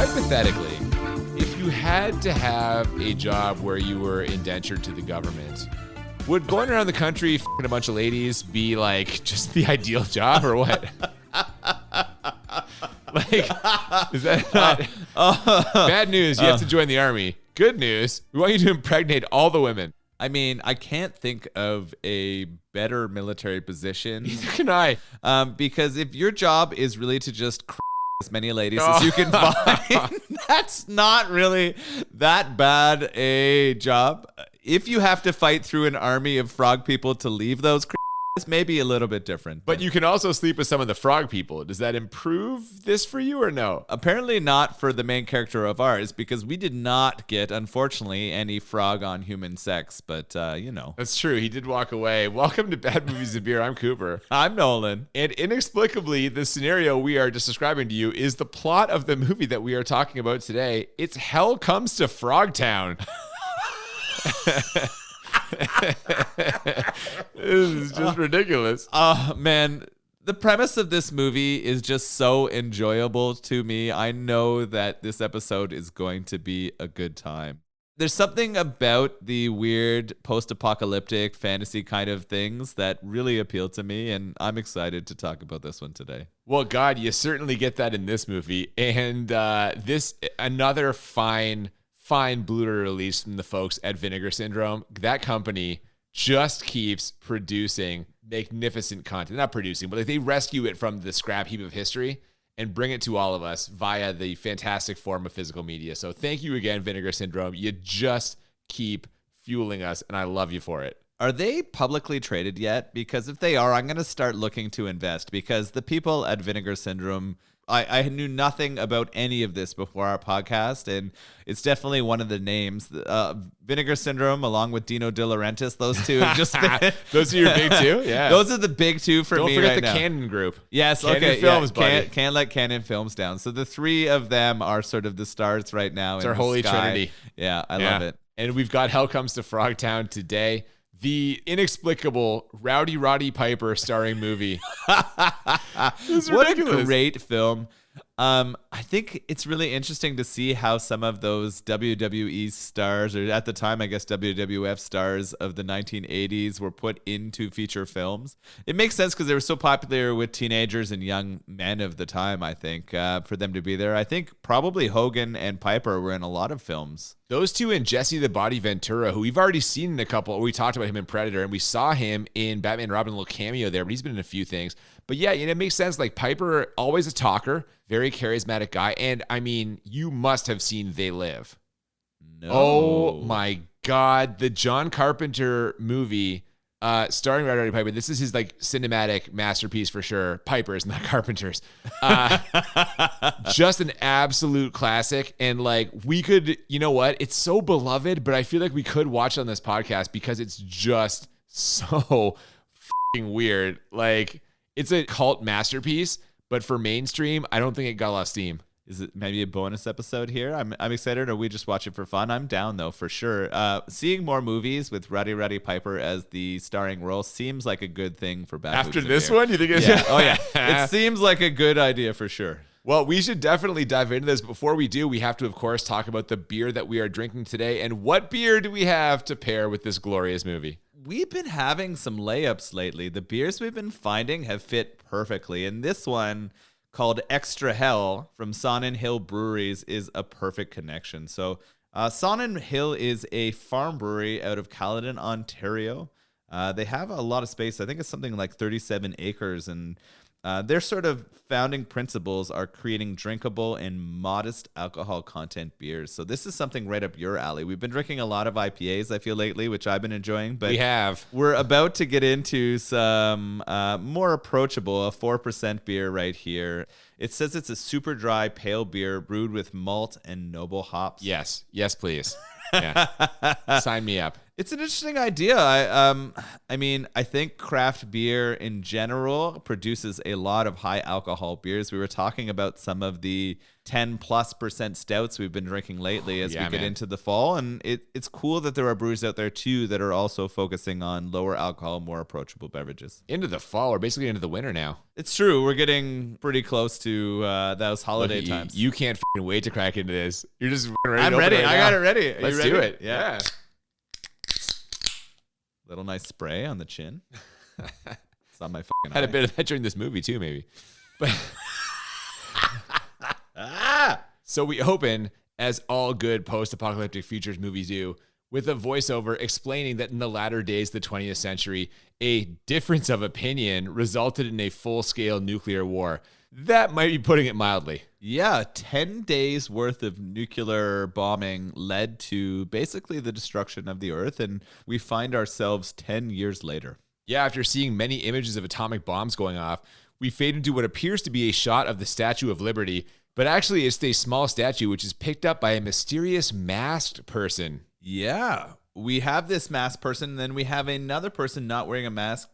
hypothetically, if you had to have a job where you were indentured to the government, would going around the country f***ing a bunch of ladies be like just the ideal job or what? Like, is that not bad news? You have to join the army. Good news, we want you to impregnate all the women. I mean, I can't think of a better military position. Neither can I. Because if your job is really to just as many ladies as you can find, that's not really that bad a job. If you have to fight through an army of frog people to leave those, it's maybe a little bit different. But you can also sleep with some of the frog people. Does that improve this for you or no? Apparently not for the main character of ours, because we did not get, unfortunately, any frog on human sex. But, you know. That's true. He did walk away. Welcome to Bad Movies and Beer. I'm Cooper. I'm Nolan. And inexplicably, the scenario we are just describing to you is the plot of the movie that we are talking about today. It's Hell Comes to Frogtown. This is just ridiculous. Man, the premise of this movie is just so enjoyable to me. I know that this episode is going to be a good time. There's something about the weird post-apocalyptic fantasy kind of things that really appeal to me, and I'm excited to talk about this one today. Well, God, you certainly get that in this movie. And this, another fine Blu-ray release from the folks at Vinegar Syndrome. That company just keeps producing magnificent content. Not producing, but like they rescue it from the scrap heap of history and bring it to all of us via the fantastic form of physical media. So thank you again, Vinegar Syndrome. You just keep fueling us, and I love you for it. Are they publicly traded yet? Because if they are, I'm going to start looking to invest, because the people at Vinegar Syndrome, I knew nothing about any of this before our podcast, and it's definitely one of the names. Vinegar Syndrome, along with Dino De Laurentiis, those two have just been... Those are your big two? Yeah. Those are the big two for me right now. Don't forget the Cannon Group. Yes, Cannon okay. Films, buddy. Can't let Cannon Films down. So the three of them are sort of the stars right now. It's our holy trinity. Yeah, I love it. And we've got Hell Comes to Frogtown today. The inexplicable Rowdy Roddy Piper starring movie. What a great film. I think it's really interesting to see how some of those WWE stars, or at the time, I guess WWF stars of the 1980s, were put into feature films. It makes sense because they were so popular with teenagers and young men of the time, I think, for them to be there. I think probably Hogan and Piper were in a lot of films. Those two and Jesse the Body Ventura, who we've already seen in a couple. We talked about him in Predator, and we saw him in Batman and Robin, a little cameo there, but he's been in a few things. But yeah, it makes sense. Like Piper, always a talker, very charismatic guy. And I mean, you must have seen They Live. No. Oh my God. The John Carpenter movie starring Rowdy Roddy Piper. This is his like cinematic masterpiece for sure. Piper's, not Carpenter's. Just an absolute classic. And like we could, you know what? It's so beloved, but I feel like we could watch it on this podcast because it's just so fucking weird. Like it's a cult masterpiece, but for mainstream, I don't think it got a lot of steam. Is it maybe a bonus episode here? I'm excited, or we just watch it for fun. I'm down, though, for sure. Seeing more movies with Rowdy Roddy Piper as the starring role seems like a good thing for Bad After Movies this and Beer. one, you think it's... Yeah. Oh, yeah. It seems like a good idea for sure. Well, we should definitely dive into this. Before we do, we have to, of course, talk about the beer that we are drinking today. And what beer do we have to pair with this glorious movie? We've been having some layups lately. The beers we've been finding have fit perfectly. And this one, called Extra Hell from Sonnen Hill Breweries, is a perfect connection. So Sonnen Hill is a farm brewery out of Caledon, Ontario. They have a lot of space. I think it's something like 37 acres, and their sort of founding principles are creating drinkable and modest alcohol content beers. So this is something right up your alley. We've been drinking a lot of IPAs, I feel, lately, which I've been enjoying. But we have. We're about to get into some more approachable, a 4% beer right here. It says it's a super dry pale beer brewed with malt and noble hops. Yes. Yes, please. Yeah. Sign me up. It's an interesting idea. I mean, I think craft beer in general produces a lot of high alcohol beers. We were talking about some of the 10+% stouts we've been drinking lately as we get man. into the fall. And it's cool that there are breweries out there too that are also focusing on lower alcohol, more approachable beverages. Into the fall, or basically into the winter now. It's true. We're getting pretty close to those holiday times. You can't f***ing wait to crack into this. You're just ready. I'm to open ready. Right I now. got it ready. Are Let's you ready? do it. Yeah. Little nice spray on the chin. It's on my fucking Had eye. a bit of that during this movie too, maybe. But so we open, as all good post-apocalyptic futures movies do, with a voiceover explaining that in the latter days of the 20th century, a difference of opinion resulted in a full-scale nuclear war. That might be putting it mildly. Yeah, 10 days worth of nuclear bombing led to basically the destruction of the Earth, and we find ourselves 10 years later. Yeah, after seeing many images of atomic bombs going off, we fade into what appears to be a shot of the Statue of Liberty, but actually it's a small statue which is picked up by a mysterious masked person. Yeah, we have this masked person, and then we have another person not wearing a mask.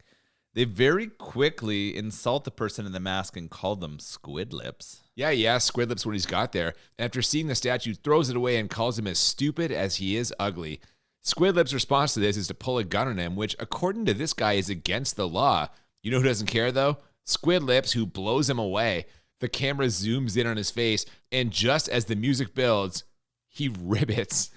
They very quickly insult the person in the mask and call them squid lips. Yeah, squid lips what he's got there. After seeing the statue, throws it away and calls him as stupid as he is ugly. Squid lips' response to this is to pull a gun on him, which according to this guy is against the law. You know who doesn't care though? Squid lips, who blows him away. The camera zooms in on his face, and just as the music builds, he ribbits.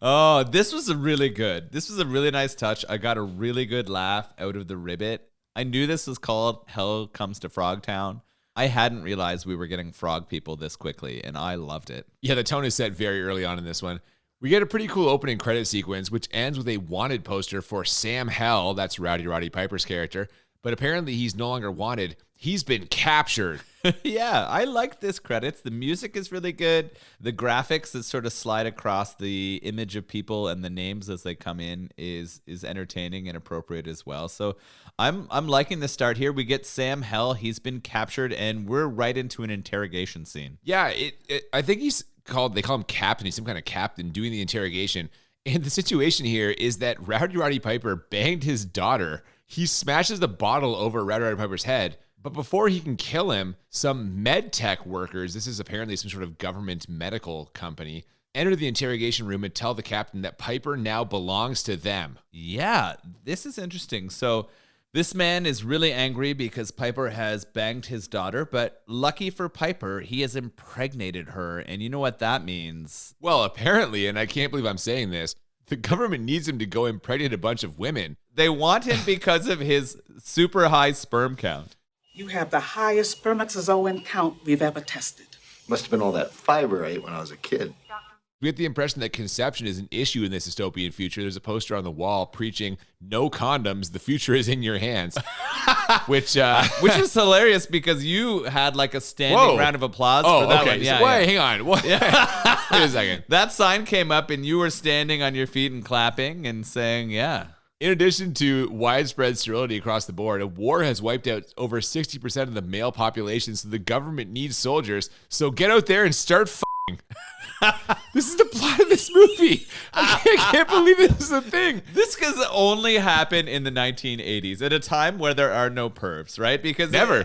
Oh, this was really good. This was a really nice touch. I got a really good laugh out of the ribbit. I knew this was called Hell Comes to Frogtown. I hadn't realized we were getting frog people this quickly, and I loved it. Yeah, the tone is set very early on in this one. We get a pretty cool opening credit sequence, which ends with a wanted poster for Sam Hell. That's Rowdy Roddy Piper's character. But apparently he's no longer wanted. He's been captured. Yeah, I like this credits. The music is really good. The graphics that sort of slide across the image of people and the names as they come in is entertaining and appropriate as well. So I'm liking the start here. We get Sam Hell. He's been captured, and we're right into an interrogation scene. Yeah, I think they call him captain. He's some kind of captain doing the interrogation. And the situation here is that Rowdy Roddy Piper banged his daughter. He smashes the bottle over Rowdy Roddy Piper's head. But before he can kill him, some med tech workers, this is apparently some sort of government medical company, enter the interrogation room and tell the captain that Piper now belongs to them. Yeah, this is interesting. So this man is really angry because Piper has banged his daughter, but lucky for Piper, he has impregnated her. And you know what that means? Well, apparently, and I can't believe I'm saying this, the government needs him to go impregnate a bunch of women. They want him because of his super high sperm count. You have the highest spermatozoan count we've ever tested. Must have been all that fiber I ate when I was a kid. We get the impression that conception is an issue in this dystopian future. There's a poster on the wall preaching, no condoms, the future is in your hands. Which was hilarious because you had like a standing round of applause for that one. Yeah, wait, hang on. What? Wait a second. That sign came up and you were standing on your feet and clapping and saying, yeah. In addition to widespread sterility across the board, a war has wiped out over 60% of the male population, so the government needs soldiers. So get out there and start f***ing. This is the plot of this movie. I can't believe this is a thing. This could only happen in the 1980s at a time where there are no pervs, right? Because Never.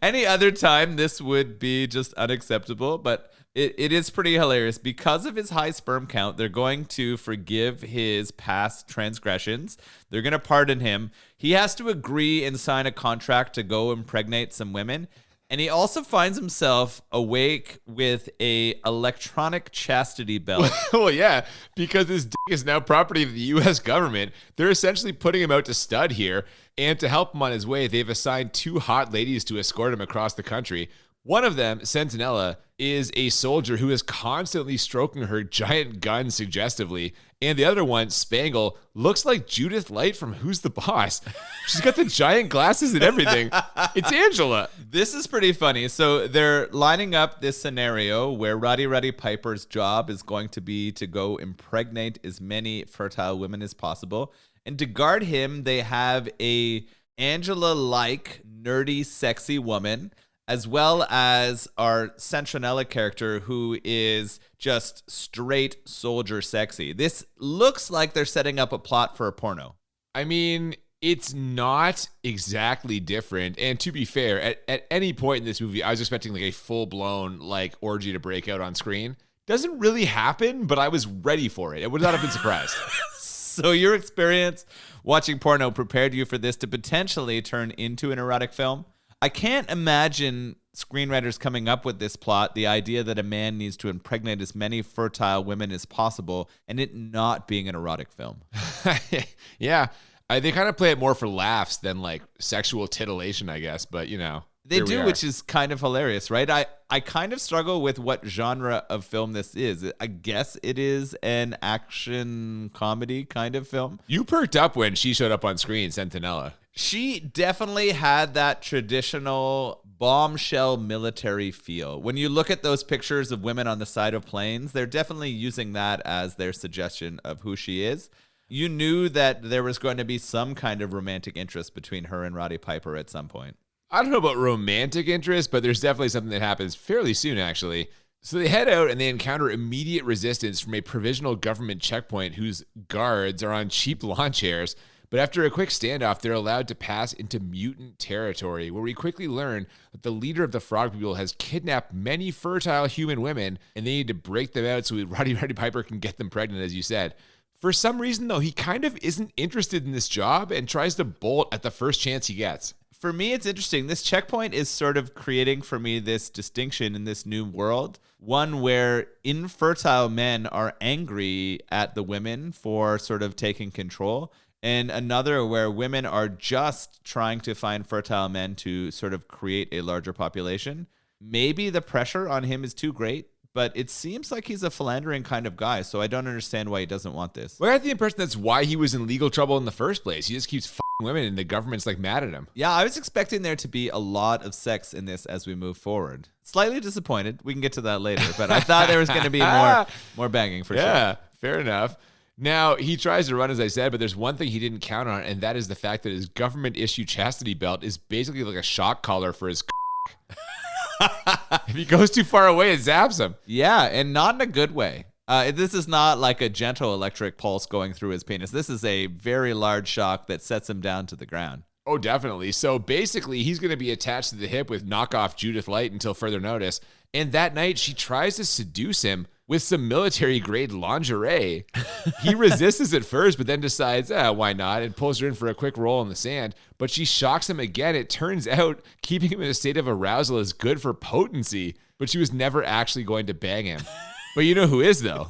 Any other time, this would be just unacceptable, but it is pretty hilarious. Because of his high sperm count, they're going to forgive his past transgressions. They're going to pardon him. He has to agree and sign a contract to go impregnate some women. And he also finds himself awake with a electronic chastity belt. Well, yeah, because his dick is now property of the U.S. government. They're essentially putting him out to stud here. And to help him on his way, they've assigned 2 hot ladies to escort him across the country. One of them, Sentinella, is a soldier who is constantly stroking her giant gun suggestively. And the other one, Spangle, looks like Judith Light from Who's the Boss? She's got the giant glasses and everything. It's Angela. This is pretty funny. So they're lining up this scenario where Rowdy Roddy Piper's job is going to be to go impregnate as many fertile women as possible. And to guard him, they have a Angela-like, nerdy, sexy woman, as well as our Centronella character, who is just straight soldier sexy. This looks like they're setting up a plot for a porno. I mean, It's not exactly different. And to be fair, at any point in this movie, I was expecting like a full-blown like orgy to break out on screen. Doesn't really happen, but I was ready for it. I would not have been surprised. So your experience watching porno prepared you for this to potentially turn into an erotic film? I can't imagine screenwriters coming up with this plot, the idea that a man needs to impregnate as many fertile women as possible, and it not being an erotic film. Yeah. They kind of play it more for laughs than like sexual titillation, I guess. But, you know. They do, which is kind of hilarious, right? I kind of struggle with what genre of film this is. I guess it is an action comedy kind of film. You perked up when she showed up on screen, Sentinella. She definitely had that traditional bombshell military feel. When you look at those pictures of women on the side of planes, they're definitely using that as their suggestion of who she is. You knew that there was going to be some kind of romantic interest between her and Roddy Piper at some point. I don't know about romantic interest, but there's definitely something that happens fairly soon, actually. So they head out and they encounter immediate resistance from a provisional government checkpoint whose guards are on cheap lawn chairs. But after a quick standoff, they're allowed to pass into mutant territory, where we quickly learn that the leader of the frog people has kidnapped many fertile human women, and they need to break them out so Rowdy Piper can get them pregnant, as you said. For some reason, though, he kind of isn't interested in this job and tries to bolt at the first chance he gets. For me, it's interesting. This checkpoint is sort of creating for me this distinction in this new world, one where infertile men are angry at the women for sort of taking control, and another where women are just trying to find fertile men to sort of create a larger population. Maybe the pressure on him is too great, but it seems like he's a philandering kind of guy, so I don't understand why he doesn't want this. Well, I had the impression that's why he was in legal trouble in the first place. He just keeps f***ing women, and the government's like mad at him. Yeah, I was expecting there to be a lot of sex in this as we move forward. Slightly disappointed. We can get to that later, but I thought there was going to be more banging for sure. Yeah, fair enough. Now, he tries to run, as I said, but there's one thing he didn't count on, and that is the fact that his government-issued chastity belt is basically like a shock collar for his If he goes too far away, it zaps him. Yeah, and not in a good way. This is not like a gentle electric pulse going through his penis. This is a very large shock that sets him down to the ground. Oh, definitely. So basically, he's going to be attached to the hip with knockoff Judith Light until further notice. And that night, she tries to seduce him with some military-grade lingerie. He resists at first, but then decides, why not, and pulls her in for a quick roll in the sand. But she shocks him again. It turns out keeping him in a state of arousal is good for potency, but she was never actually going to bang him. But you know who is, though?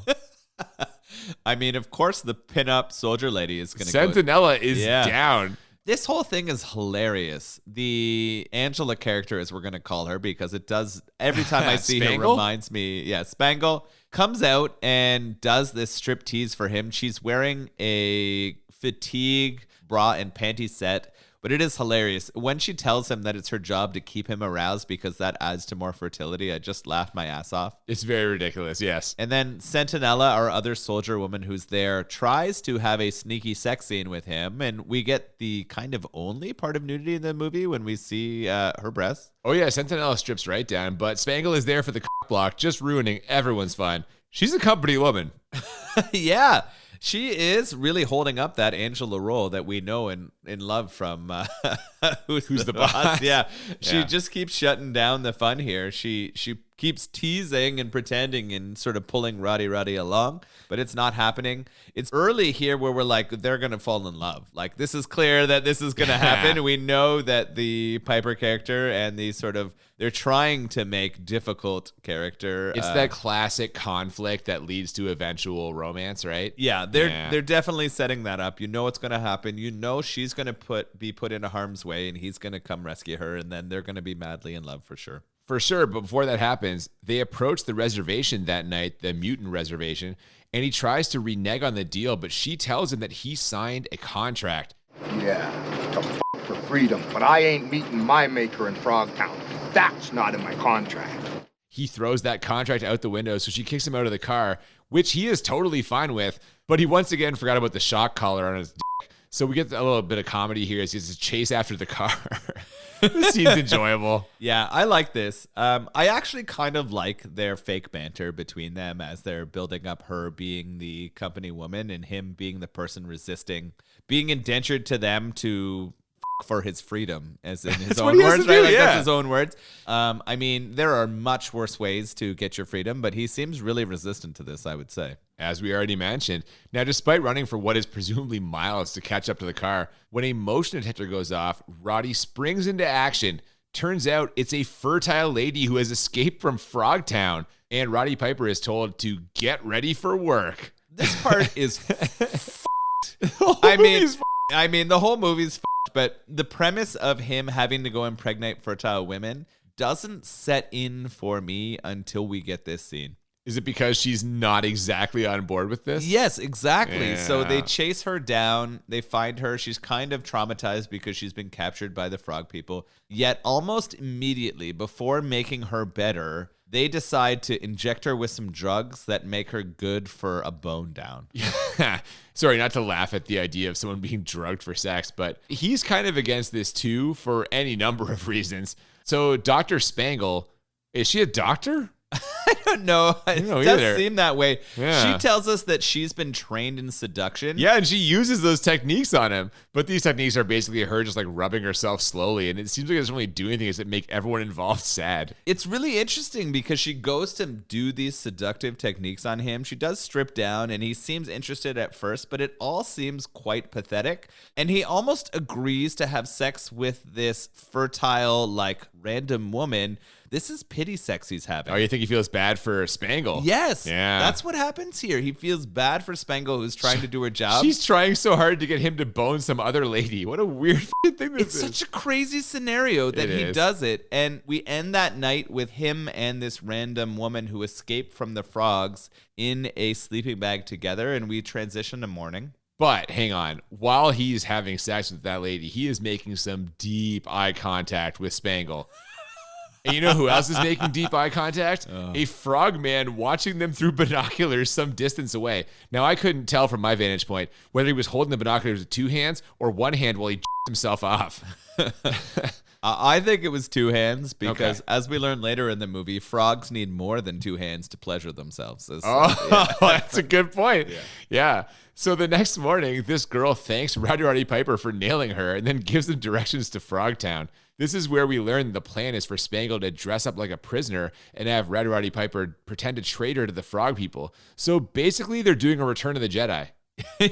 I mean, of course, the pinup soldier lady is going to Sentinella is down. This whole thing is hilarious. The Angela character, as we're going to call her, because it does, every time I see her, reminds me, Spangle, comes out and does this striptease for him. She's wearing a fatigue bra and panty set, but it is hilarious. When she tells him that it's her job to keep him aroused because that adds to more fertility, I just laughed my ass off. It's very ridiculous, yes. And then Sentinella, our other soldier woman who's there, tries to have a sneaky sex scene with him, and we get the kind of only part of nudity in the movie when we see her breasts. Oh yeah, Sentinella strips right down, but Spangle is there for the cock block, just ruining everyone's fun. She's a company woman. Yeah. She is really holding up that Angela role that we know and love from Who's the Boss? Yeah. She just keeps shutting down the fun here. She keeps teasing and pretending and sort of pulling Roddy along, but it's not happening. It's early here where we're like, they're going to fall in love. Like, this is clear that this is going to happen. We know that the Piper character and the sort of, they're trying to make difficult character. It's that classic conflict that leads to eventual romance, right? Yeah, they're definitely setting that up. You know what's going to happen. You know she's going to be put into harm's way, and he's going to come rescue her, and then they're going to be madly in love for sure. For sure, but before that happens, they approach the reservation that night, the mutant reservation, and he tries to renege on the deal, but she tells him that he signed a contract. Yeah, to f*** for freedom, but I ain't meeting my maker in Frogtown. That's not in my contract. He throws that contract out the window, so she kicks him out of the car, which he is totally fine with, but he once again forgot about the shock collar on his dick. So we get a little bit of comedy here as he has to chase after the car. This scene's enjoyable. Yeah, I like this. I actually kind of like their fake banter between them as they're building up her being the company woman and him being the person resisting being indentured to them to for his freedom, as in his That's own what he has words, to do, right? Like yeah. that's his own words. I mean, there are much worse ways to get your freedom, but he seems really resistant to this, I would say. As we already mentioned. Now, despite running for what is presumably miles to catch up to the car, when a motion detector goes off, Roddy springs into action. Turns out it's a fertile lady who has escaped from Frogtown, and Roddy Piper is told to get ready for work. This part is I mean, the whole movie's f***ed, but the premise of him having to go impregnate fertile women doesn't set in for me until we get this scene. Is it because she's not exactly on board with this? Yes, exactly. Yeah. So they chase her down. They find her. She's kind of traumatized because she's been captured by the frog people. Yet almost immediately, before making her better, they decide to inject her with some drugs that make her good for a bone down. Sorry, not to laugh at the idea of someone being drugged for sex, but he's kind of against this too for any number of reasons. So Dr. Spangle, is she a doctor? I don't know. It does either. seem that way. Yeah. She tells us that she's been trained in seduction. Yeah, and she uses those techniques on him. But these techniques are basically her just like rubbing herself slowly. And it seems like it doesn't really do anything except make everyone involved sad. It's really interesting because she goes to do these seductive techniques on him. She does strip down and he seems interested at first, but it all seems quite pathetic. And he almost agrees to have sex with this fertile, like random woman. This is pity sex he's having. Oh, you think he feels bad for Spangle? Yes. Yeah. That's what happens here. He feels bad for Spangle, who's trying to do her job. She's trying so hard to get him to bone some other lady. What a weird thing this It's is. such a crazy scenario that It he is. does it. And we end that night with him and this random woman who escaped from the frogs in a sleeping bag together. And we transition to morning. But hang on, while he's having sex with that lady, he is making some deep eye contact with Spangle. And you know who else is making deep eye contact? A frog man watching them through binoculars some distance away. Now, I couldn't tell from my vantage point whether he was holding the binoculars with two hands or one hand while he himself off. I think it was two hands because, Okay. as we learn later in the movie, frogs need more than two hands to pleasure themselves. That's a good point. Yeah. So the next morning, this girl thanks Rowdy Roddy Piper for nailing her and then gives them directions to Frogtown. This is where we learn the plan is for Spangle to dress up like a prisoner and have Rowdy Roddy Piper pretend to trade her to the frog people. So basically, they're doing a Return of the Jedi.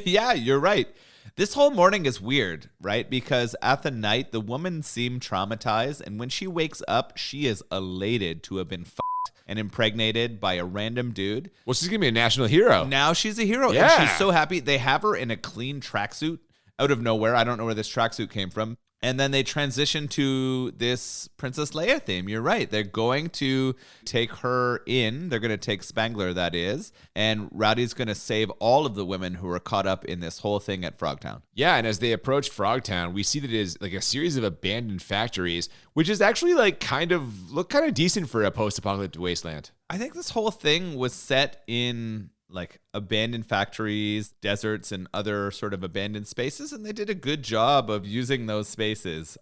Yeah, you're right. This whole morning is weird, right? Because at the night, the woman seemed traumatized, and when she wakes up, she is elated to have been fucked and impregnated by a random dude. Well, she's going to be a national hero. Now she's a hero, Yeah. and she's so happy. They have her in a clean tracksuit out of nowhere. I don't know where this tracksuit came from. And then they transition to this Princess Leia theme. You're right. They're going to take her in. They're going to take Spangler, that is. And Rowdy's going to save all of the women who are caught up in this whole thing at Frogtown. Yeah, and as they approach Frogtown, we see that it is like a series of abandoned factories, which is actually like kind of decent for a post-apocalyptic wasteland. I think this whole thing was set in like abandoned factories, deserts, and other sort of abandoned spaces. And they did a good job of using those spaces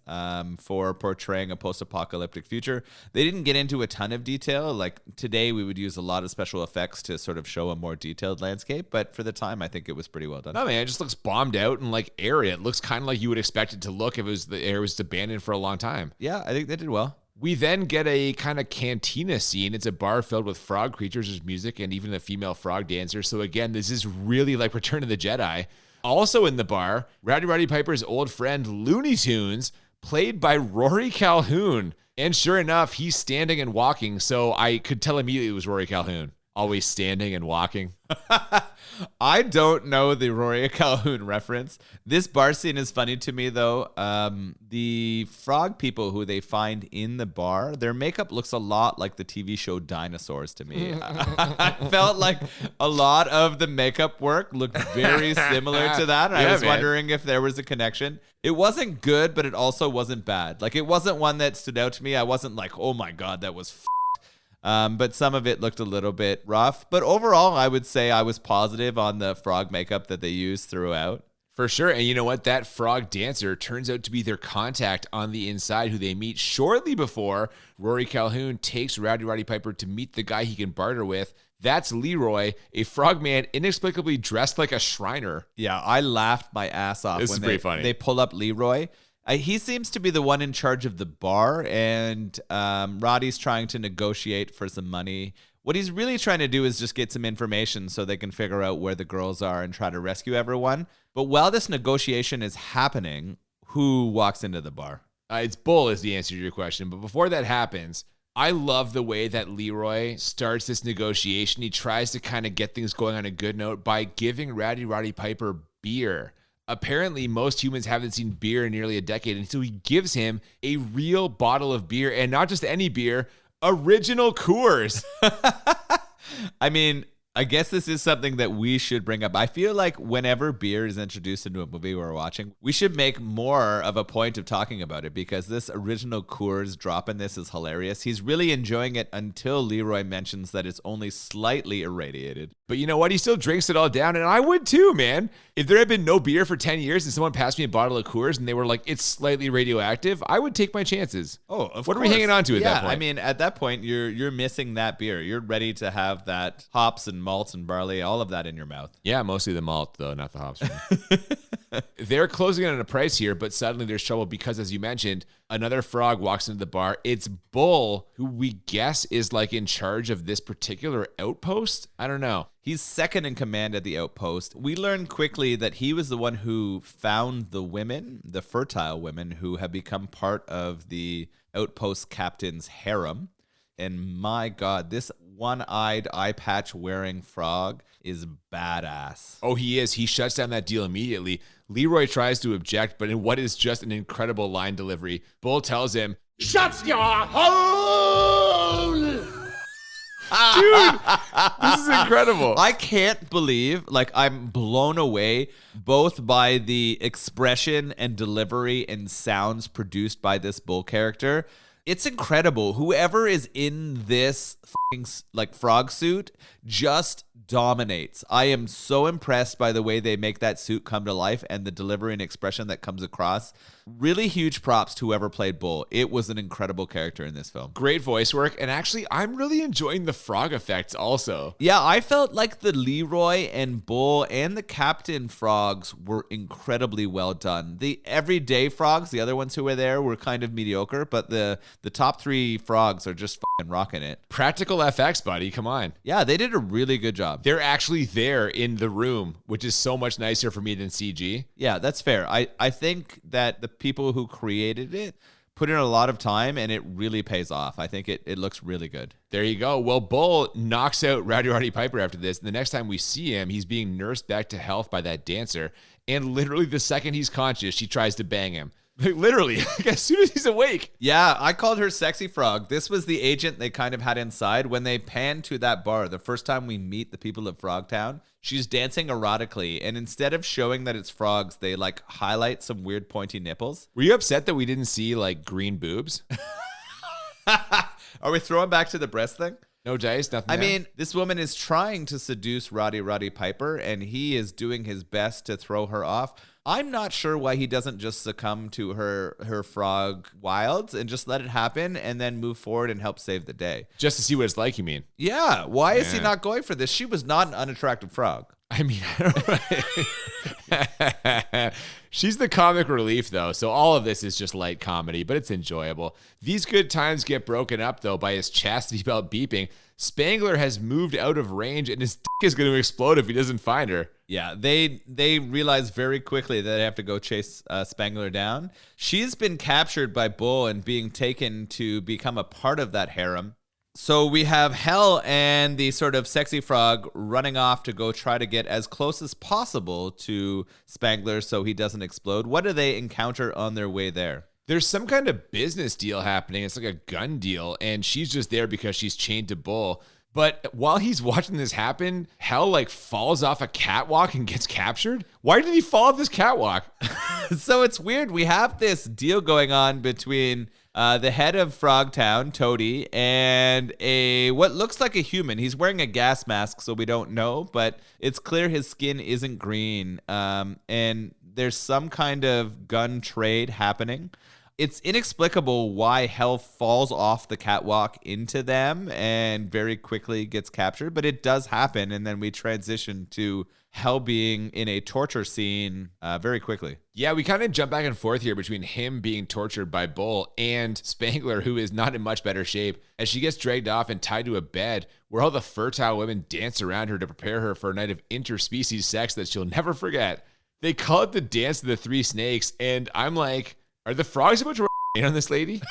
for portraying a post-apocalyptic future. They didn't get into a ton of detail. Like today, we would use a lot of special effects to sort of show a more detailed landscape. But for the time, I think it was pretty well done. No, man, it just looks bombed out and like airy. It looks kind of like you would expect it to look if the air was abandoned for a long time. Yeah, I think they did well. We then get a kind of cantina scene. It's a bar filled with frog creatures, there's music, and even a female frog dancer. So again, this is really like Return of the Jedi. Also in the bar, Rowdy Roddy Piper's old friend Looney Tunes, played by Rory Calhoun. And sure enough, he's standing and walking, so I could tell immediately it was Rory Calhoun. Always standing and walking. I don't know the Rory Calhoun reference. This bar scene is funny to me, though. The frog people who they find in the bar, their makeup looks a lot like the TV show Dinosaurs to me. I felt like a lot of the makeup work looked very similar to that. I was wondering if there was a connection. It wasn't good, but it also wasn't bad. Like, it wasn't one that stood out to me. I wasn't like, oh my God, that was but some of it looked a little bit rough. But overall, I would say I was positive on the frog makeup that they used throughout. For sure. And you know what? That frog dancer turns out to be their contact on the inside who they meet shortly before Rory Calhoun takes Rowdy Roddy Piper to meet the guy he can barter with. That's Leroy, a frogman inexplicably dressed like a Shriner. Yeah, I laughed my ass off This when is pretty funny. they pull up Leroy. He seems to be the one in charge of the bar, and Roddy's trying to negotiate for some money. What he's really trying to do is just get some information so they can figure out where the girls are and try to rescue everyone. But while this negotiation is happening, who walks into the bar? It's Bull is the answer to your question. But before that happens, I love the way that Leroy starts this negotiation. He tries to kind of get things going on a good note by giving Rowdy Roddy Piper beer. Apparently, most humans haven't seen beer in nearly a decade, and so he gives him a real bottle of beer, and not just any beer, original Coors. I mean, I guess this is something that we should bring up. I feel like whenever beer is introduced into a movie we're watching, we should make more of a point of talking about it, because this original Coors drop in this is hilarious. He's really enjoying it until Leroy mentions that it's only slightly irradiated. But you know what? He still drinks it all down, and I would too, man. If there had been no beer for 10 years and someone passed me a bottle of Coors and they were like, it's slightly radioactive, I would take my chances. Oh, of What course. are we hanging on to at that point? I mean, at that point, you're missing that beer. You're ready to have that hops and malts and barley, all of that in your mouth. Yeah, mostly the malt, though, not the hops. They're closing in on a price here, but suddenly there's trouble because, as you mentioned, another frog walks into the bar. It's Bull, who we guess is like in charge of this particular outpost. I don't know. He's second in command at the outpost. We learn quickly that he was the one who found the women, the fertile women, who have become part of the outpost captain's harem. And my God, this one-eyed, eye patch wearing frog is badass. Oh, he is. He shuts down that deal immediately. Leroy tries to object, but in what is just an incredible line delivery, Bull tells him, Shut your hole! dude, this is incredible. I can't believe, I'm blown away both by the expression and delivery and sounds produced by this Bull character. It's incredible. Whoever is in this frog suit just dominates. I am so impressed by the way they make that suit come to life and the delivery and expression that comes across. Really huge props to whoever played Bull. It was an incredible character in this film. Great voice work, and actually, I'm really enjoying the frog effects also. Yeah, I felt like the Leroy and Bull and the Captain frogs were incredibly well done. The everyday frogs, the other ones who were there, were kind of mediocre, but the top three frogs are just fucking rocking it. Practical FX, buddy, come on. Yeah, they did a really good job. They're actually there in the room, which is so much nicer for me than CG. Yeah, that's fair. I think that the people who created it put in a lot of time, and it really pays off. I think it looks really good. There you go. Well, Bull knocks out Rowdy Roddy Piper after this. And the next time we see him, he's being nursed back to health by that dancer. And literally the second he's conscious, she tries to bang him. Like, literally, as soon as he's awake. Yeah, I called her Sexy Frog. This was the agent they kind of had inside. When they pan to that bar, the first time we meet the people of Frogtown, she's dancing erotically. And instead of showing that it's frogs, they highlight some weird pointy nipples. Were you upset that we didn't see green boobs? Are we throwing back to the breast thing? No dice, nothing. I there? mean, this woman is trying to seduce Rowdy Roddy Piper, and he is doing his best to throw her off. I'm not sure why he doesn't just succumb to her frog wilds and just let it happen and then move forward and help save the day. Just to see what it's like, you mean? Yeah, why is he Yeah. not going for this? She was not an unattractive frog. I mean, she's the comic relief, though, so all of this is just light comedy, but it's enjoyable. These good times get broken up, though, by his chastity belt beeping. Spangler has moved out of range, and his dick is going to explode if he doesn't find her. Yeah, they realize very quickly that they have to go chase Spangler down. She's been captured by Bull and being taken to become a part of that harem. So we have Hell and the sort of sexy frog running off to go try to get as close as possible to Spangler so he doesn't explode. What do they encounter on their way there? There's some kind of business deal happening. It's like a gun deal, and she's just there because she's chained to Bull. But while he's watching this happen, Hell falls off a catwalk and gets captured. Why did he fall off this catwalk? So it's weird. We have this deal going on between the head of Frogtown, Toady, and what looks like a human. He's wearing a gas mask, so we don't know, but it's clear his skin isn't green. And there's some kind of gun trade happening. It's inexplicable why Hell falls off the catwalk into them and very quickly gets captured, but it does happen. And then we transition to Hell being in a torture scene very quickly. Yeah, we kind of jump back and forth here between him being tortured by Bull and Spangler, who is not in much better shape, as she gets dragged off and tied to a bed where all the fertile women dance around her to prepare her for a night of interspecies sex that she'll never forget. They call it the Dance of the Three Snakes, and I'm like, are the frogs about to rain on this lady?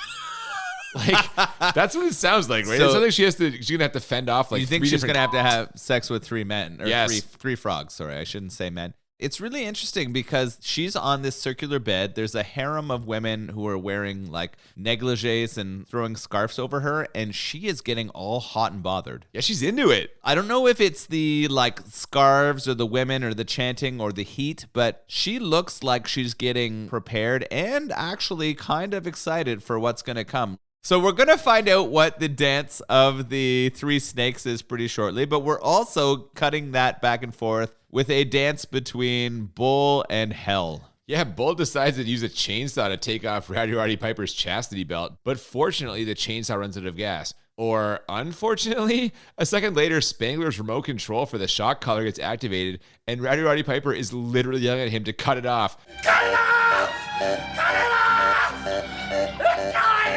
Like, that's what it sounds like, right? So, it sounds like she's gonna have to fend off like you think three she's different gonna have sex with three men or Yes. three frogs? Sorry, I shouldn't say men. It's really interesting because she's on this circular bed. There's a harem of women who are wearing like negligees and throwing scarves over her, and she is getting all hot and bothered. Yeah, she's into it. I don't know if it's the like scarves or the women or the chanting or the heat, but she looks like she's getting prepared and actually kind of excited for what's going to come. So we're going to find out what the Dance of the Three Snakes is pretty shortly, but we're also cutting that back and forth with a dance between Bull and Hell. Yeah, Bull decides to use a chainsaw to take off Rowdy Roddy Piper's chastity belt, but fortunately, the chainsaw runs out of gas. Or unfortunately, a second later, Spangler's remote control for the shock collar gets activated, and Rowdy Roddy Piper is literally yelling at him to cut it off. Cut it off! Cut it off! It's going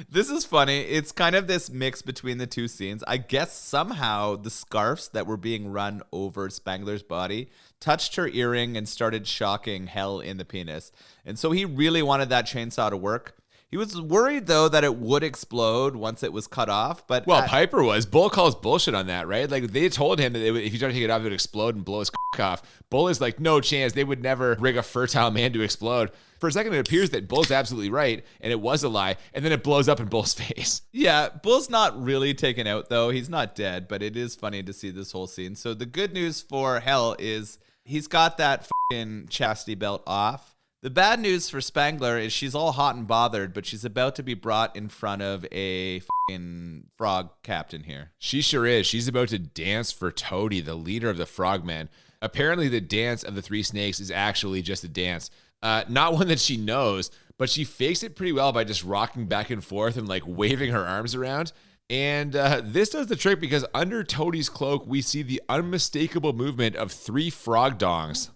This is funny. It's kind of this mix between the two scenes. I guess somehow the scarves that were being run over Spangler's body touched her earring and started shocking Hell in the penis. And so he really wanted that chainsaw to work. He was worried, though, that it would explode once it was cut off. But Piper was. Bull calls bullshit on that, right? Like, they told him that if he tried to take it off, it would explode and blow his off. Bull is like, no chance. They would never rig a fertile man to explode. For a second, it appears that Bull's absolutely right, and it was a lie, and then it blows up in Bull's face. Yeah, Bull's not really taken out, though. He's not dead, but it is funny to see this whole scene. So the good news for Hell is he's got that fucking chastity belt off. The bad news for Spangler is she's all hot and bothered, but she's about to be brought in front of a fucking frog captain here. She sure is. She's about to dance for Toady, the leader of the frogmen. Apparently, the Dance of the Three Snakes is actually just a dance. Not one that she knows, but she fakes it pretty well by just rocking back and forth and like waving her arms around. And this does the trick because under Toadie's cloak, we see the unmistakable movement of three frog dongs.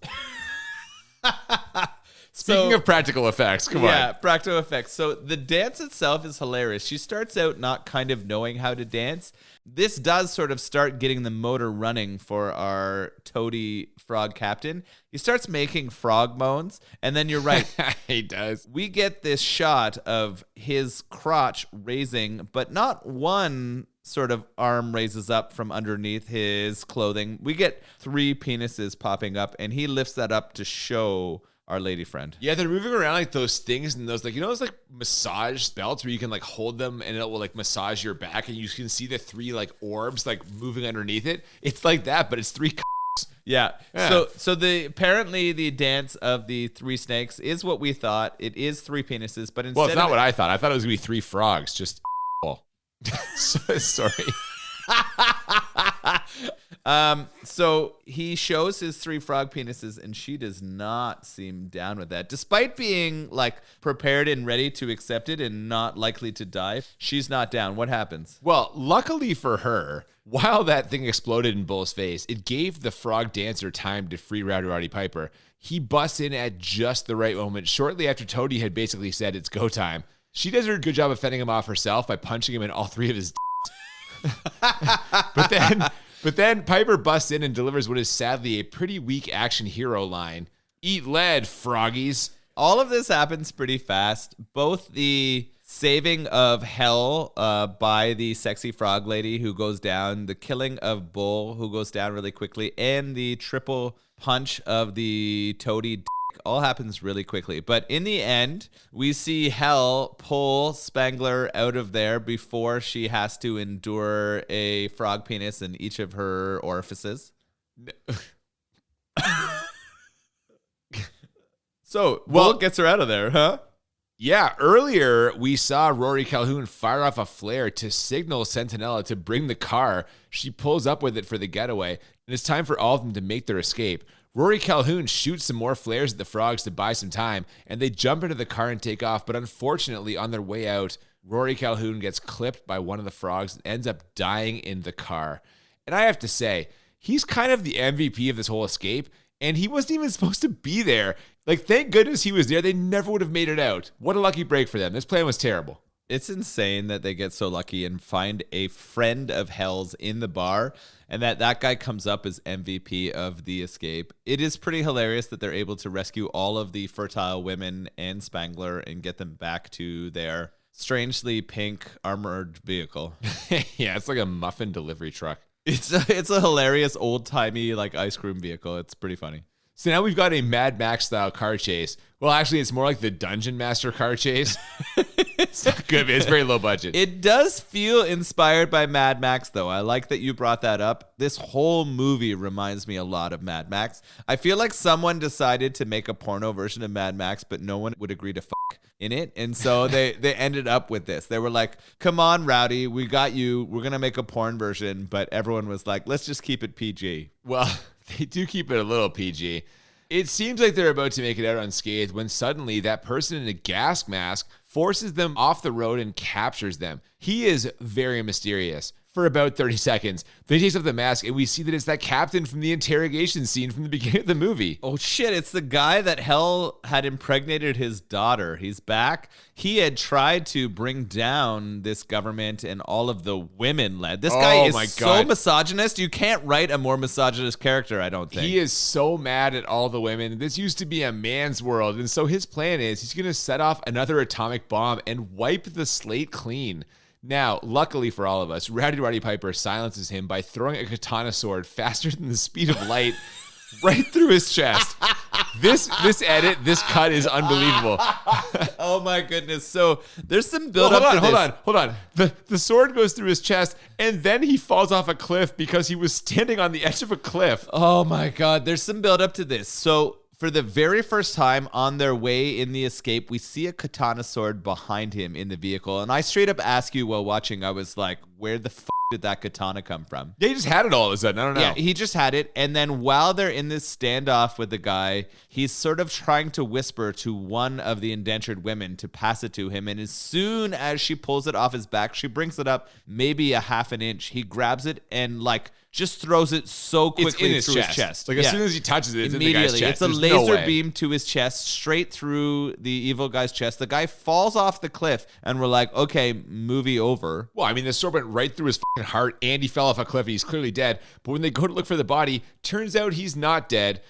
Speaking of practical effects, come on. Yeah, practical effects. So the dance itself is hilarious. She starts out not kind of knowing how to dance. This does sort of start getting the motor running for our Toady frog captain. He starts making frog moans, and then you're right. He does. We get this shot of his crotch raising, but not one sort of arm raises up from underneath his clothing. We get three penises popping up, and he lifts that up to show our lady friend. Yeah, they're moving around like those things and those like, you know, those like massage belts where you can like hold them and it will like massage your back and you can see the three like orbs like moving underneath it. It's like that, but it's three Yeah. So apparently the dance of the three snakes is what we thought. It is three penises, but instead well, it's not what I thought. I thought it was gonna be three frogs. Just sorry. So he shows his three frog penises, and she does not seem down with that. Despite being like prepared and ready to accept it and not likely to die, she's not down. What happens? Well, luckily for her, while that thing exploded in Bull's face, it gave the frog dancer time to free Rowdy Roddy Piper. He busts in at just the right moment, shortly after Toady had basically said it's go time. She does a good job of fending him off herself by punching him in all three of his But then Piper busts in and delivers what is sadly a pretty weak action hero line. Eat lead, froggies. All of this happens pretty fast. Both the saving of Hell by the sexy frog lady who goes down, the killing of Bull who goes down really quickly, and the triple punch of the Toady all happens really quickly. But in the end, we see Hell pull Spangler out of there before she has to endure a frog penis in each of her orifices. So, Bull gets her out of there, huh? Yeah, earlier we saw Rory Calhoun fire off a flare to signal Sentinella to bring the car. She pulls up with it for the getaway, and it's time for all of them to make their escape. Rory Calhoun shoots some more flares at the frogs to buy some time, and they jump into the car and take off. But unfortunately, on their way out, Rory Calhoun gets clipped by one of the frogs and ends up dying in the car. And I have to say, he's kind of the MVP of this whole escape, and he wasn't even supposed to be there. Like, thank goodness he was there. They never would have made it out. What a lucky break for them. This plan was terrible. It's insane that they get so lucky and find a friend of Hell's in the bar and that guy comes up as MVP of the escape. It is pretty hilarious that they're able to rescue all of the fertile women and Spangler and get them back to their strangely pink armored vehicle. Yeah, it's like a muffin delivery truck. It's a hilarious old-timey like ice cream vehicle. It's pretty funny. So now we've got a Mad Max style car chase. Well, actually, it's more like the Dungeon Master car chase. It's not good, but it's very low budget. It does feel inspired by Mad Max, though. I like that you brought that up. This whole movie reminds me a lot of Mad Max. I feel like someone decided to make a porno version of Mad Max, but no one would agree to fuck in it. And so they ended up with this. They were like, come on, Rowdy, we got you. We're going to make a porn version. But everyone was like, let's just keep it PG. Well, they do keep it a little PG. It seems like they're about to make it out unscathed when suddenly that person in a gas mask forces them off the road and captures them. He is very mysterious for about 30 seconds. Then he takes off the mask and we see that it's that captain from the interrogation scene from the beginning of the movie. Oh shit, it's the guy that Hell had impregnated his daughter. He's back. He had tried to bring down this government and all of the women led. This guy is so misogynist. You can't write a more misogynist character, I don't think. He is so mad at all the women. This used to be a man's world. And so his plan is he's going to set off another atomic bomb and wipe the slate clean. Now, luckily for all of us, Rowdy Roddy Piper silences him by throwing a katana sword faster than the speed of light right through his chest. This cut is unbelievable. Oh my goodness. So there's some build up to this. Hold on. The sword goes through his chest and then he falls off a cliff because he was standing on the edge of a cliff. Oh my God. There's some build up to this. So for the very first time on their way in the escape, we see a katana sword behind him in the vehicle. And I straight up asked you while watching, I was like, where the did that katana come from? Yeah, he just had it all of a sudden. I don't know. Yeah, he just had it. And then while they're in this standoff with the guy, he's sort of trying to whisper to one of the indentured women to pass it to him. And as soon as she pulls it off his back, she brings it up maybe a half an inch. He grabs it and like just throws it so quickly through his chest. Like as soon as he touches it, it's immediately in the guy's chest. It's a laser beam to his chest, straight through the evil guy's chest. The guy falls off the cliff, and we're like, okay, movie over. Well, I mean, the sword went right through his fucking heart, and he fell off a cliff, and he's clearly dead. But when they go to look for the body, turns out he's not dead.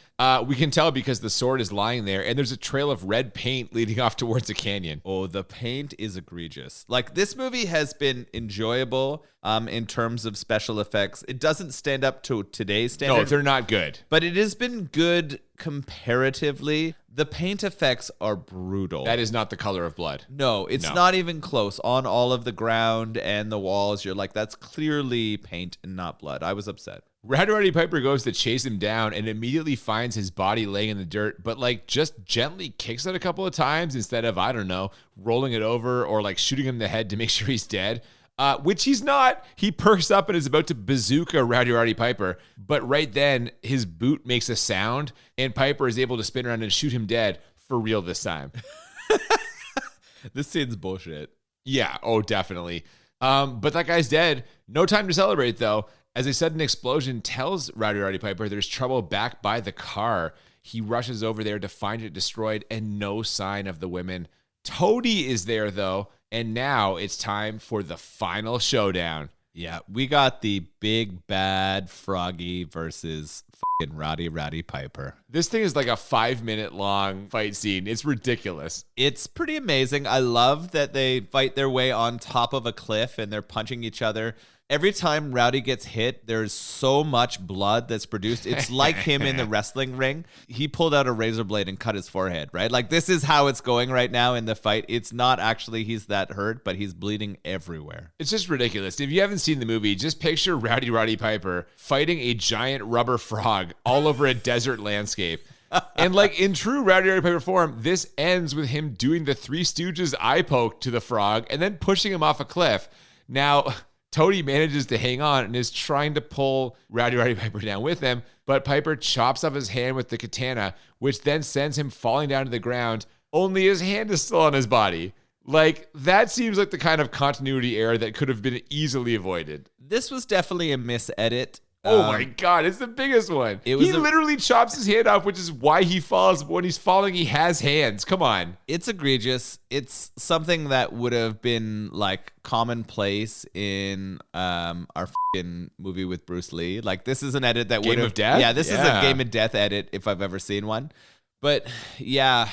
We can tell because the sword is lying there, and there's a trail of red paint leading off towards a canyon. Oh, the paint is egregious. Like, this movie has been enjoyable in terms of special effects. It doesn't stand up to today's standard. No, they're not good. But it has been good comparatively. The paint effects are brutal. That is not the color of blood. No, it's not even close. On all of the ground and the walls, you're like, that's clearly paint and not blood. I was upset. Rowdy Roddy Piper goes to chase him down and immediately finds his body laying in the dirt, but like just gently kicks it a couple of times instead of, I don't know, rolling it over or like shooting him in the head to make sure he's dead. Which he's not. He perks up and is about to bazooka Rowdy Roddy Piper, but right then his boot makes a sound and Piper is able to spin around and shoot him dead for real this time. This scene's bullshit. Yeah, oh, definitely. But that guy's dead. No time to celebrate, though, as a sudden explosion tells Rowdy Roddy Piper there's trouble back by the car. He rushes over there to find it destroyed and no sign of the women. Toady is there, though, and now it's time for the final showdown. Yeah, we got the big bad Froggy versus fucking Rowdy Roddy Piper. This thing is like a 5-minute long fight scene. It's ridiculous. It's pretty amazing. I love that they fight their way on top of a cliff and they're punching each other. Every time Rowdy gets hit, there's so much blood that's produced. It's like him in the wrestling ring. He pulled out a razor blade and cut his forehead, right? Like, this is how it's going right now in the fight. It's not actually he's that hurt, but he's bleeding everywhere. It's just ridiculous. If you haven't seen the movie, just picture Rowdy Roddy Piper fighting a giant rubber frog all over a desert landscape. And like in true Rowdy Roddy Piper form, this ends with him doing the Three Stooges eye poke to the frog and then pushing him off a cliff. Now, Toady manages to hang on and is trying to pull Rowdy Roddy Piper down with him, but Piper chops off his hand with the katana, which then sends him falling down to the ground. Only his hand is still on his body. Like, that seems like the kind of continuity error that could have been easily avoided. This was definitely a misedit. Oh my God, it's the biggest one. He literally chops his hand off, which is why he falls. When he's falling, he has hands. Come on. It's egregious. It's something that would have been like commonplace in our fucking movie with Bruce Lee. Like, this is an edit that would have... Game of Death? Yeah, this is a Game of Death edit if I've ever seen one. But yeah,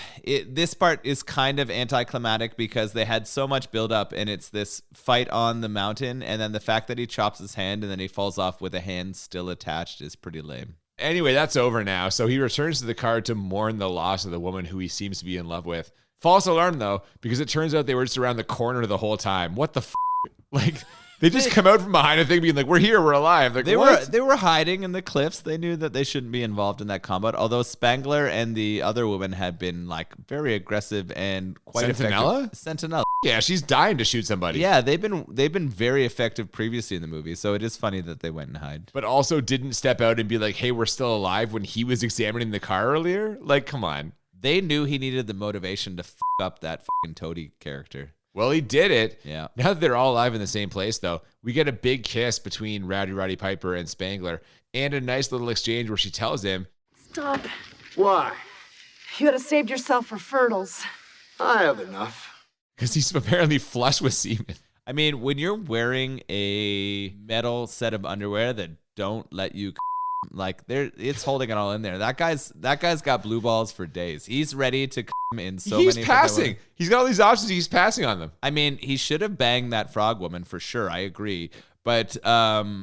this part is kind of anticlimactic because they had so much buildup and it's this fight on the mountain. And then the fact that he chops his hand and then he falls off with a hand still attached is pretty lame. Anyway, that's over now. So he returns to the car to mourn the loss of the woman who he seems to be in love with. False alarm, though, because it turns out they were just around the corner the whole time. What the f***? Like... They just come out from behind a thing being like, we're here, we're alive. Like, they were hiding in the cliffs. They knew that they shouldn't be involved in that combat. Although Spangler and the other woman had been like very aggressive and quite effective. Sentinella? Yeah, she's dying to shoot somebody. Yeah, they've been very effective previously in the movie. So it is funny that they went and hide. But also didn't step out and be like, hey, we're still alive when he was examining the car earlier. Like, come on. They knew he needed the motivation to f up that fucking Toady character. Well, he did it. Yeah. Now that they're all alive in the same place, though, we get a big kiss between Rowdy Roddy Piper and Spangler and a nice little exchange where she tells him, Stop. Why? You gotta save yourself for fertles. I have enough. because he's apparently flush with semen. I mean, when you're wearing a metal set of underwear that don't let you like it's holding it all in there. That guy's got blue balls for days. He's ready to come in so many. He's passing. He's got all these options. He's passing on them. I mean, he should have banged that frog woman for sure. I agree. But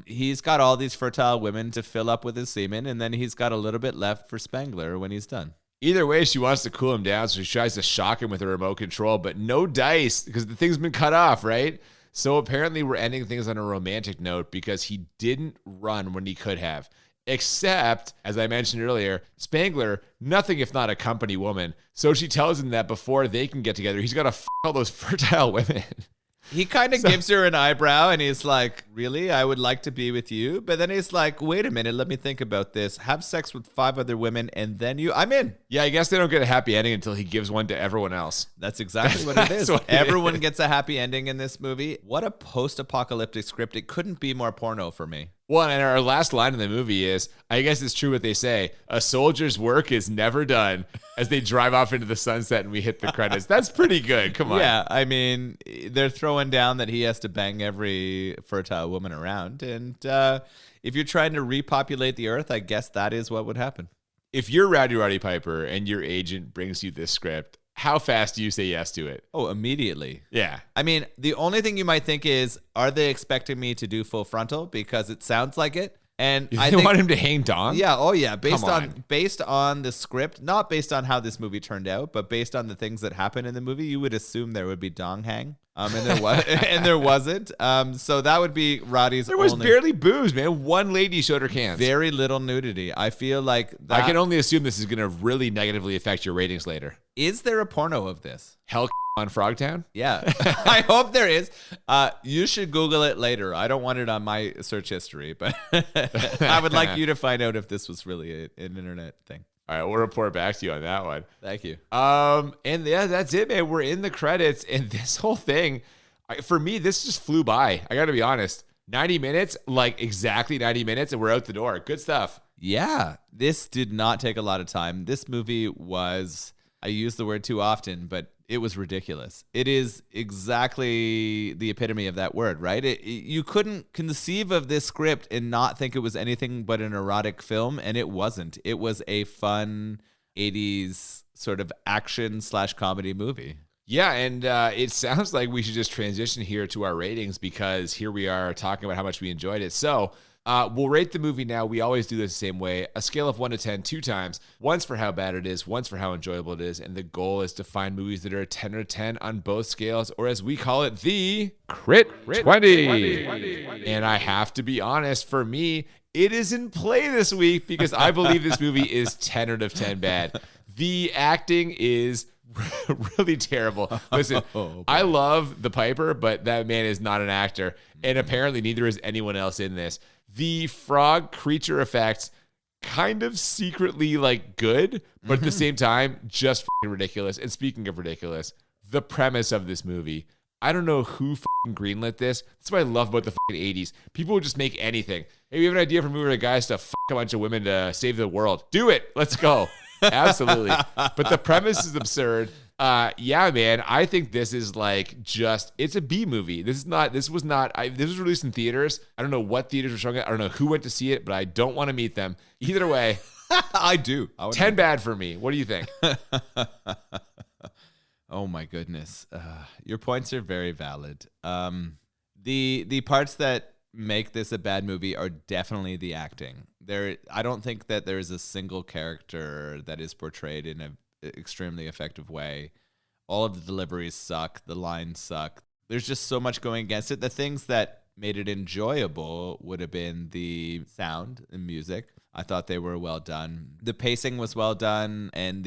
he's got all these fertile women to fill up with his semen, and then he's got a little bit left for Spangler when he's done. Either way, she wants to cool him down, so she tries to shock him with a remote control, but no dice because the thing's been cut off, right? So apparently we're ending things on a romantic note because he didn't run when he could have. Except, as I mentioned earlier, Spangler, nothing if not a company woman. So she tells him that before they can get together, he's got to f all those fertile women. He kind of gives her an eyebrow and he's like, really? I would like to be with you. But then he's like, wait a minute, let me think about this. Have sex with 5 other women and then I'm in. Yeah, I guess they don't get a happy ending until he gives one to everyone else. That's exactly what it is. Everyone gets a happy ending in this movie. What a post-apocalyptic script. It couldn't be more porno for me. Well, and our last line in the movie is, I guess it's true what they say, a soldier's work is never done, as they drive off into the sunset and we hit the credits. That's pretty good. Come on. Yeah, I mean, they're throwing down that he has to bang every fertile woman around. And if you're trying to repopulate the earth, I guess that is what would happen. If you're Rowdy Roddy Piper and your agent brings you this script, how fast do you say yes to it? Oh, immediately. Yeah. I mean, the only thing you might think is, are they expecting me to do full frontal? Because it sounds like it. And I think, want him to hang dong? Yeah. Oh, yeah. Based on the script, not based on how this movie turned out, but based on the things that happened in the movie, you would assume there would be dong hang. And there was, and there wasn't. So that would be Roddy's. There was barely booze, man. One lady showed her cans. Very little nudity. I feel like that. I can only assume this is going to really negatively affect your ratings later. Is there a porno of this? Hell on Frogtown? Yeah. I hope there is. You should Google it later. I don't want it on my search history, but I would like you to find out if this was really an internet thing. All right, we'll report back to you on that one. Thank you. And yeah, that's it, man. We're in the credits, and this whole thing, for me, this just flew by. I got to be honest. 90 minutes, like exactly 90 minutes, and we're out the door. Good stuff. Yeah, this did not take a lot of time. This movie was, I use the word too often, but it was ridiculous. It is exactly the epitome of that word, right? You couldn't conceive of this script and not think it was anything but an erotic film, and it wasn't. It was a fun 80s sort of action/comedy movie. Yeah, and it sounds like we should just transition here to our ratings because here we are talking about how much we enjoyed it. So we'll rate the movie now. We always do this the same way. A scale of 1 to 10, 2 times. Once for how bad it is, once for how enjoyable it is. And the goal is to find movies that are a 10 or 10 on both scales, or as we call it, the Crit 20. And I have to be honest, for me, it is in play this week because I believe this movie is 10 out of 10 bad. The acting is really terrible. Listen, I love the Piper, but that man is not an actor. And apparently neither is anyone else in this. The frog creature effects kind of secretly like good, but at the same time, just fucking ridiculous. And speaking of ridiculous, the premise of this movie, I don't know who fucking greenlit this. That's what I love about the fucking 80s. People would just make anything. Hey, we have an idea for a movie where guys to fuck a bunch of women to save the world. Do it. Let's go. Absolutely. But the premise is absurd. Yeah, man. I think this is like just, it's a B movie. This was released in theaters. I don't know what theaters were showing it. I don't know who went to see it, but I don't want to meet them. Either way. I do. 10 bad for me. What do you think? Oh my goodness. Your points are very valid. The parts that make this a bad movie are definitely the acting. I don't think that there's a single character that is portrayed in an extremely effective way. All of the deliveries suck. The lines suck. There's just so much going against it. The things that made it enjoyable would have been the sound and music. I thought they were well done. The pacing was well done, and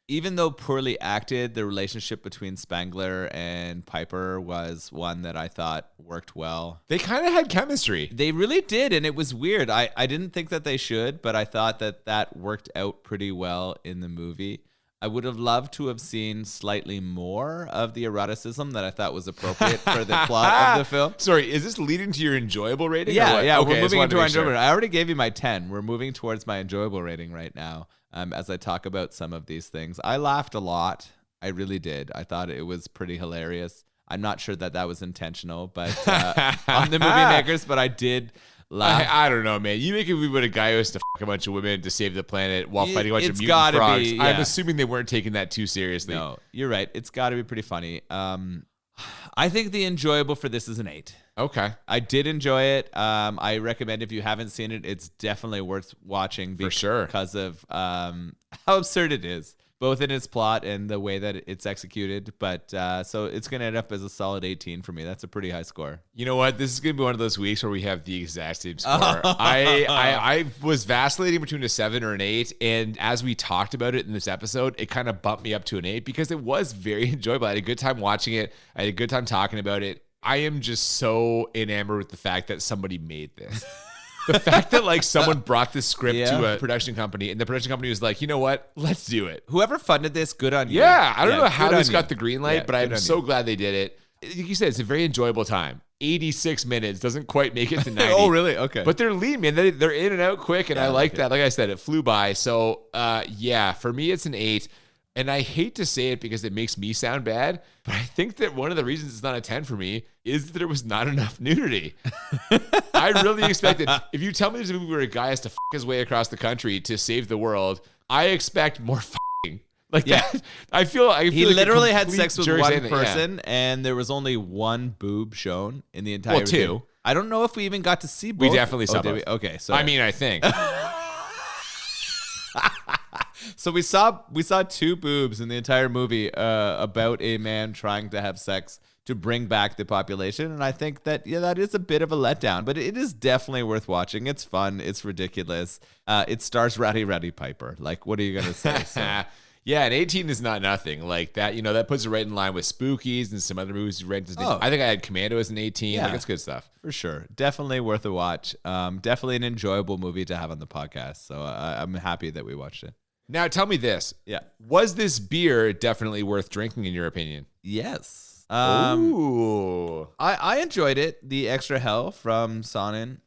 even though poorly acted, the relationship between Spangler and Piper was one that I thought worked well. They kind of had chemistry. They really did, and it was weird. I didn't think that they should, but I thought that worked out pretty well in the movie. I would have loved to have seen slightly more of the eroticism that I thought was appropriate for the plot of the film. Sorry, is this leading to your enjoyable rating? Yeah, okay, we're moving into our enjoyable rating. I already gave you my 10. We're moving towards my enjoyable rating right now. As I talk about some of these things, I laughed a lot. I really did. I thought it was pretty hilarious. I'm not sure that was intentional, but on the movie makers, but I did laugh. I don't know, man. You make a movie with a guy who has to fuck a bunch of women to save the planet while fighting a bunch of mutant frogs. Yeah. I'm assuming they weren't taking that too seriously. No, you're right. It's got to be pretty funny. I think the enjoyable for this is an 8. Okay. I did enjoy it. I recommend if you haven't seen it, it's definitely worth watching for sure because of how absurd it is, both in its plot and the way that it's executed. But so it's going to end up as a solid 18 for me. That's a pretty high score. You know what? This is going to be one of those weeks where we have the exact same score. I was vacillating between a 7 or an 8. And as we talked about it in this episode, it kind of bumped me up to an 8 because it was very enjoyable. I had a good time watching it. I had a good time talking about it. I am just so enamored with the fact that somebody made this. The fact that like someone brought this script to a production company and the production company was like, you know what? Let's do it. Whoever funded this, good on you. Yeah. I don't know how this got the green light, but I'm so glad they did it. Like you said, it's a very enjoyable time. 86 minutes doesn't quite make it to 90. Oh, really? Okay. But they're lean, man. They're in and out quick, and I like that. Like I said, it flew by. So, yeah, for me, it's an 8. And I hate to say it because it makes me sound bad, but I think that one of the reasons it's not a 10 for me is that there was not enough nudity. I really expected, if you tell me there's a movie where a guy has to fuck his way across the country to save the world, I expect more fucking. Like that. I feel he like literally had sex with one person, and there was only one boob shown in the entire 2. I don't know if we even got to see both. We definitely saw both. Okay, so I mean, I think. So we saw 2 boobs in the entire movie about a man trying to have sex to bring back the population, and I think that that is a bit of a letdown, but it is definitely worth watching. It's fun, it's ridiculous. It stars Rowdy Roddy Piper. Like, what are you gonna say? So. Yeah, and 18 is not nothing. Like that, that puts it right in line with Spookies and some other movies you ranked as I think I had Commando as an 18. Yeah, like, it's good stuff. For sure. Definitely worth a watch. Definitely an enjoyable movie to have on the podcast. So I'm happy that we watched it. Now, tell me this. Yeah. Was this beer definitely worth drinking, in your opinion? Yes. Ooh. I enjoyed it. The Extra Hell from Sonnen.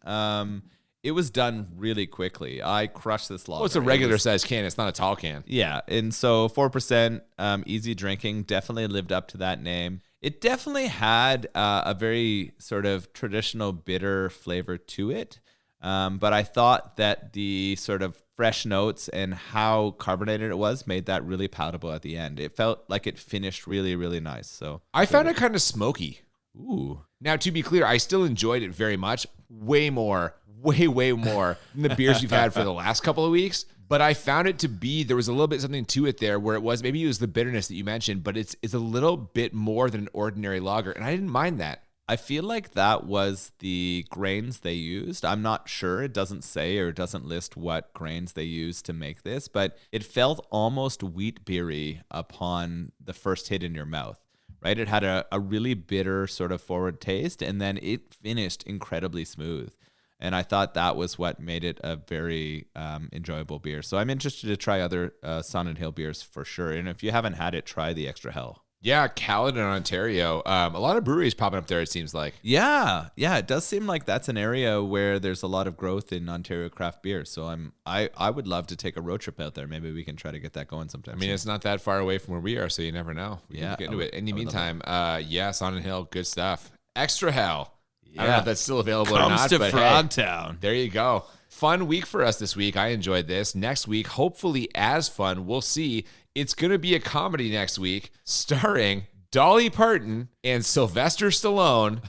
It was done really quickly. I crushed this lager. Well, it's a regular size can. It's not a tall can. Yeah. And so 4%, easy drinking, definitely lived up to that name. It definitely had a very sort of traditional bitter flavor to it. But I thought that the sort of fresh notes and how carbonated it was made that really palatable at the end. It felt like it finished really, really nice. So I found it kind of smoky. Ooh. Now, to be clear, I still enjoyed it very much. Way more than the beers we've had for the last couple of weeks. But I found it to be, there was a little bit something to it there where maybe it was the bitterness that you mentioned, but it's a little bit more than an ordinary lager. And I didn't mind that. I feel like that was the grains they used. I'm not sure. It doesn't say or doesn't list what grains they used to make this, but it felt almost wheat beery upon the first hit in your mouth, right? It had a really bitter sort of forward taste, and then it finished incredibly smooth. And I thought that was what made it a very enjoyable beer. So I'm interested to try other Sonnen Hill beers for sure. And if you haven't had it, try the Extra Hell. Yeah, Caledon, Ontario. A lot of breweries popping up there, it seems like. Yeah, it does seem like that's an area where there's a lot of growth in Ontario craft beer. So I would love to take a road trip out there. Maybe we can try to get that going sometime. I mean, it's not that far away from where we are, so you never know. We can get into it. In the meantime, Sonnen Hill, good stuff. Extra Hell. Yeah. I don't know if that's still available or not, but Frogtown. There you go. Fun week for us this week. I enjoyed this. Next week, hopefully as fun. We'll see. It's going to be a comedy next week starring Dolly Parton and Sylvester Stallone.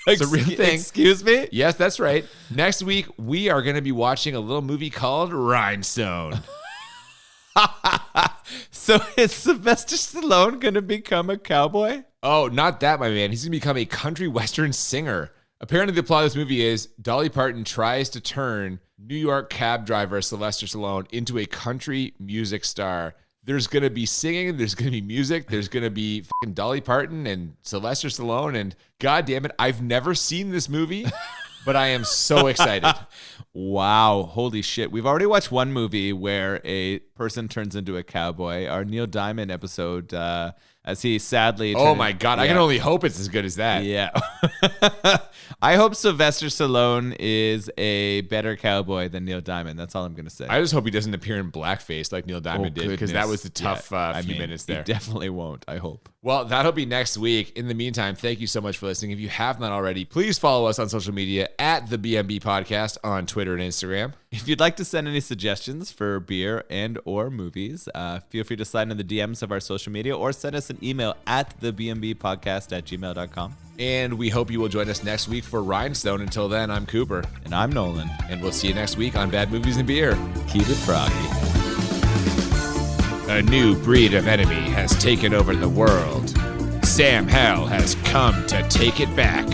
It's a real thing. Excuse me? Yes, that's right. Next week, we are going to be watching a little movie called Rhinestone. So is Sylvester Stallone going to become a cowboy? Oh, not that, my man. He's going to become a country western singer. Apparently, the plot of this movie is Dolly Parton tries to turn New York cab driver Sylvester Stallone into a country music star. There's going to be singing. There's going to be music. There's going to be fucking Dolly Parton and Sylvester Stallone. And God damn it, I've never seen this movie, but I am so excited. Wow. Holy shit. We've already watched one movie where a person turns into a cowboy. Our Neil Diamond episode, as he sadly... Oh my God. Yeah. I can only hope it's as good as that. Yeah. I hope Sylvester Stallone is a better cowboy than Neil Diamond. That's all I'm going to say. I just hope he doesn't appear in blackface like Neil Diamond did, because that was the tough few minutes there. He definitely won't, I hope. Well, that'll be next week. In the meantime, thank you so much for listening. If you have not already, please follow us on social media at the BMB Podcast on Twitter and Instagram. If you'd like to send any suggestions for beer and or movies, feel free to slide in the DMs of our social media or send us an email at thebmbpodcast@gmail.com. And we hope you will join us next week for Rhinestone. Until then, I'm Cooper. And I'm Nolan. And we'll see you next week on Bad Movies and Beer. Keep it froggy. A new breed of enemy has taken over the world. Sam Hell has come to take it back.